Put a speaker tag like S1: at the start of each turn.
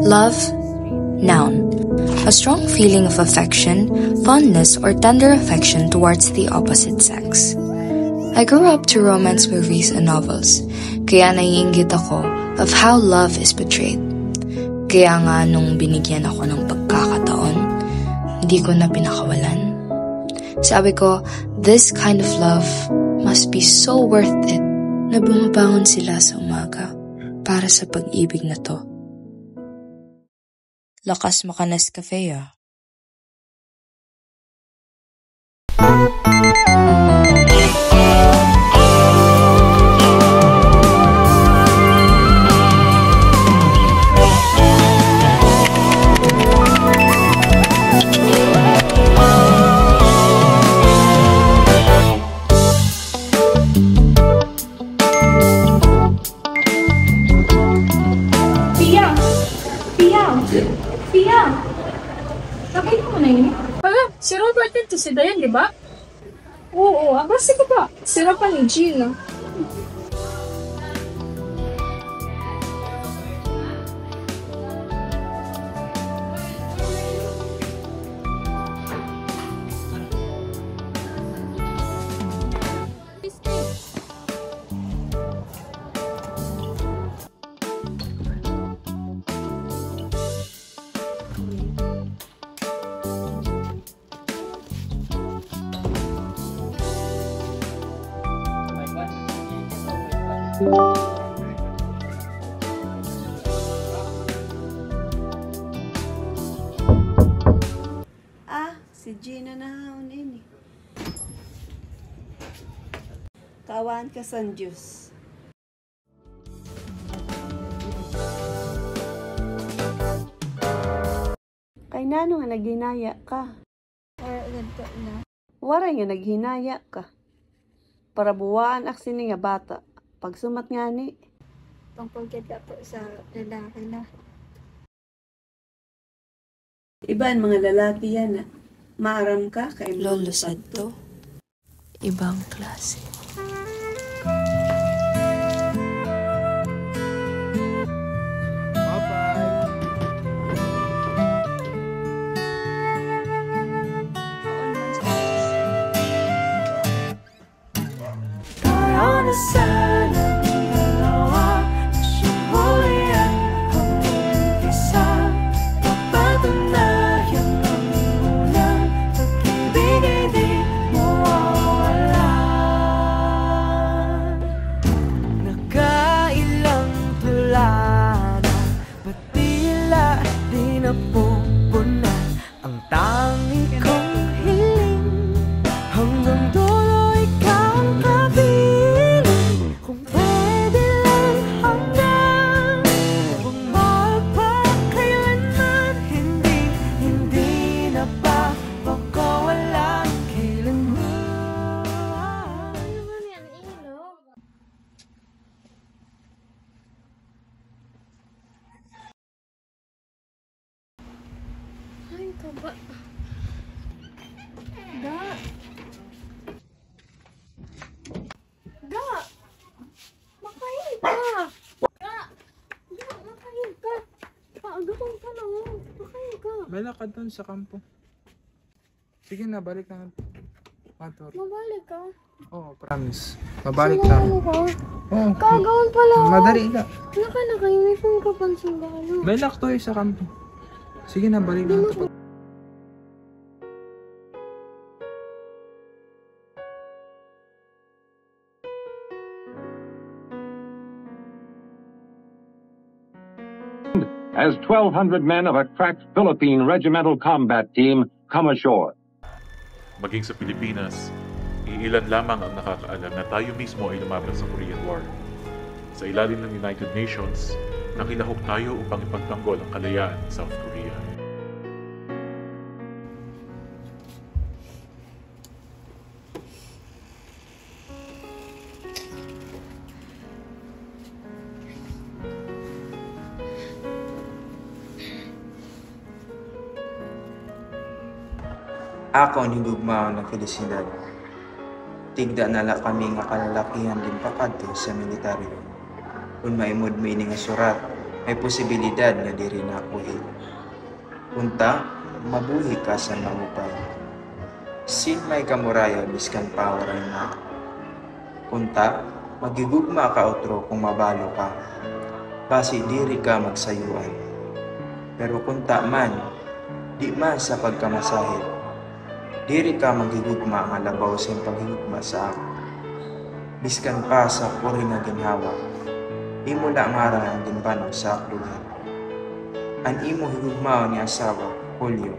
S1: Love, noun. A strong feeling of affection, fondness, or tender affection towards the opposite sex. I grew up to romance movies and novels, kaya naiinggit ako of how love is portrayed. Kaya nga nung binigyan ako ng pagkakataon, hindi ko na pinakawalan. Sabi ko, this kind of love must be so worth it na bumabangon sila sa umaga para sa pag-ibig na to. Lakas makanas cafe ah.
S2: Pia! Nakita mo na yun? Hala, si Robert ito si Dayan, di ba? Oo, abasi ko ba? Sira pa ni Gina.
S3: Si Gina na haunin eh. Kawaan ka sa Diyos. Kay nano nga naghinaya ka? Wara nga naghinaya ka. Para buwaan aksini nga bata. Pag sumat nga ni.
S4: Tungkol kita po sa lalaki na.
S3: Iban mga lalaki yan ah. Maaram ka kay
S1: Lolo Sadto. Ibang klase.
S4: Ay, kaba. Da! Makain ka! Makain ka! Paagapan ka lang. Makain ka.
S5: May lakad dun sa kampo. Sige na, balik na. Motor.
S4: Mabalik ka?
S5: Oo, promise. Mabalik na.
S4: Sumama ka?
S5: Oo.
S4: Kagawin pala.
S5: Madali ka.
S4: Naka-uniform ka pansin ba?
S5: May lakto sa kampo. Sige na, balik na.
S6: As 1,200 men of a crack Philippine regimental combat team come ashore.
S7: Maging sa Pilipinas, iilan lamang ang nakakaalam na tayo mismo ay lumaban sa Korean War. Sa ilalim ng United Nations, nakilahok tayo upang ipagtanggol ang kalayaan ng South Korea.
S8: Ako ang higugmao ng felisidad. Tigda nala kami nga kalalakihan din pakadto sa militaryo. Kung maimod may nga surat, may posibilidad nga diri na kuhi. Unta, mabuhi ka sa maupay. Sin may kamuraya biskan pawaray na. Unta, magigugma ka otro kung mabalo ka. Basi diri ka magsayuan. Pero kunta man, di man sa pagkamasahid. Diri ka magigugma nga labaw sa paghigugma sa ako. Biskan pa sa puri nga ginhawa. Imo na ngara ang ginbanaw sa aklugan. An imo higugmao ni asawa, Julio,